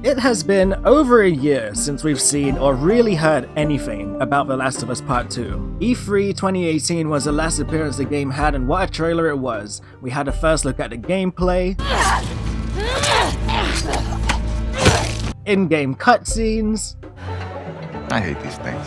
It has been over a year since we've seen or really heard anything about The Last of Us Part 2. E3 2018 was the last appearance the game had, and what a trailer it was. We had a first look at the gameplay, in-game cutscenes. I hate these things.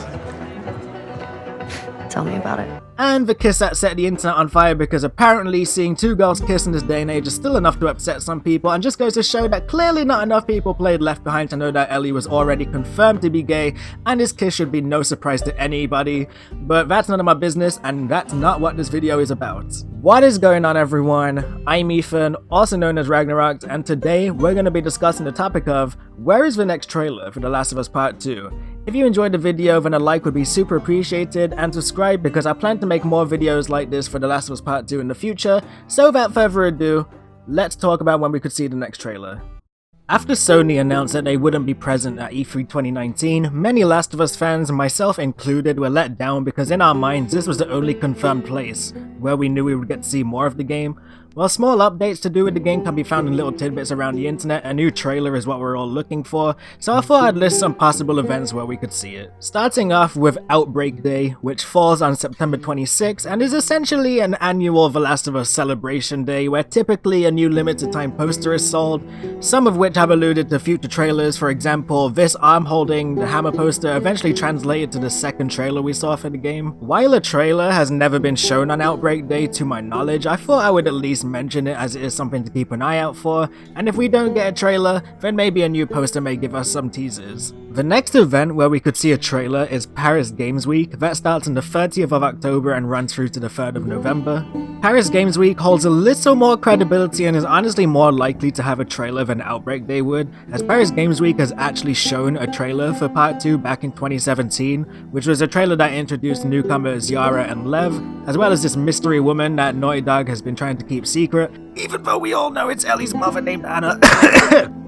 Tell me about it. And the kiss that set the internet on fire, because apparently seeing two girls kiss in this day and age is still enough to upset some people, and just goes to show that clearly not enough people played Left Behind to know that Ellie was already confirmed to be gay, and his kiss should be no surprise to anybody. But that's none of my business, and that's not what this video is about. What is going on, everyone? I'm Ethan, also known as Ragnarocked, and today we're going to be discussing the topic of where is the next trailer for The Last of Us Part 2? If you enjoyed the video, then a like would be super appreciated, and subscribe because I plan to make more videos like this for The Last of Us Part 2 in the future. So without further ado, let's talk about when we could see the next trailer. After Sony announced that they wouldn't be present at E3 2019, many Last of Us fans, myself included, were let down because in our minds this was the only confirmed place where we knew we would get to see more of the game. While small updates to do with the game can be found in little tidbits around the internet, a new trailer is what we're all looking for, so I thought I'd list some possible events where we could see it. Starting off with Outbreak Day, which falls on September 26 and is essentially an annual The Last of Us celebration day where typically a new limited time poster is sold, some of which have alluded to future trailers. For example, this arm holding the hammer poster eventually translated to the second trailer we saw for the game. While a trailer has never been shown on Outbreak Day to my knowledge, I thought I would at least mention it as it is something to keep an eye out for, and if we don't get a trailer, then maybe a new poster may give us some teasers. The next event where we could see a trailer is Paris Games Week. That starts on the 30th of October and runs through to the 3rd of November. Paris Games Week holds a little more credibility and is honestly more likely to have a trailer than Outbreak Day would, as Paris Games Week has actually shown a trailer for Part 2 back in 2017, which was a trailer that introduced newcomers Yara and Lev, as well as this mystery woman that Naughty Dog has been trying to keep secret, even though we all know it's Ellie's mother named Anna.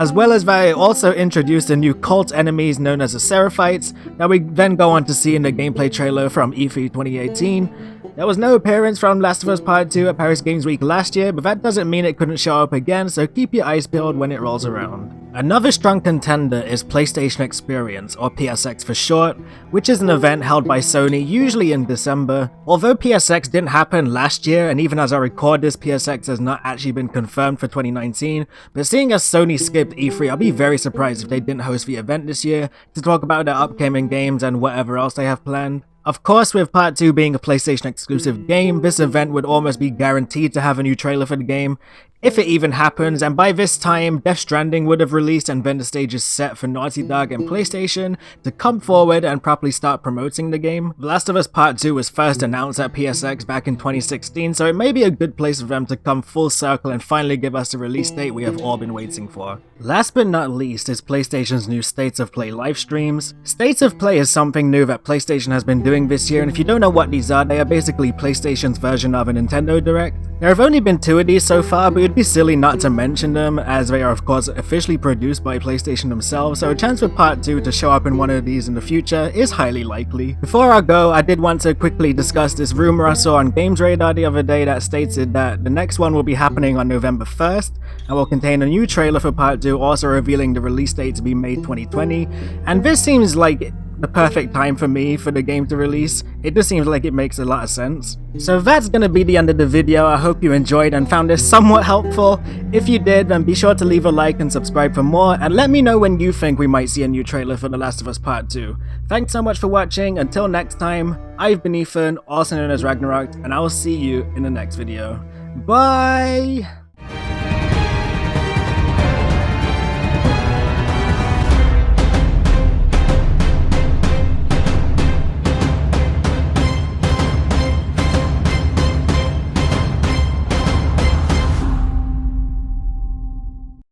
As well as they also introduced a new cult enemies known as the Seraphites, that we then go on to see in the gameplay trailer from E3 2018. There was no appearance from Last of Us Part 2 at Paris Games Week last year, but that doesn't mean it couldn't show up again, so keep your eyes peeled when it rolls around. Another strong contender is PlayStation Experience, or PSX for short, which is an event held by Sony usually in December. Although PSX didn't happen last year, and even as I record this, PSX has not actually been confirmed for 2019, but seeing as Sony skipped E3, I'll be very surprised if they didn't host the event this year to talk about their upcoming games and whatever else they have planned. Of course, with Part 2 being a PlayStation exclusive game, this event would almost be guaranteed to have a new trailer for the game, if it even happens, and by this time, Death Stranding would have released and then the stage is set for Naughty Dog and PlayStation to come forward and properly start promoting the game. The Last of Us Part 2 was first announced at PSX back in 2016, so it may be a good place for them to come full circle and finally give us the release date we have all been waiting for. Last but not least is PlayStation's new States of Play live streams. States of Play is something new that PlayStation has been doing this year, and if you don't know what these are, they are basically PlayStation's version of a Nintendo Direct. There have only been 2 of these so far, but it'd be silly not to mention them, as they are of course officially produced by PlayStation themselves, so a chance for Part 2 to show up in one of these in the future is highly likely. Before I go, I did want to quickly discuss this rumor I saw on Games Radar the other day that stated that the next one will be happening on November 1st, and will contain a new trailer for Part 2, also revealing the release date to be May 2020, and this seems like the perfect time for me for the game to release. It just seems like it makes a lot of sense. So that's gonna be the end of the video. I hope you enjoyed and found this somewhat helpful. If you did, then be sure to leave a like and subscribe for more, and let me know when you think we might see a new trailer for The Last of Us Part 2. Thanks so much for watching. Until next time, I've been Ethan, also known as Ragnarocked, and I will see you in the next video. Bye!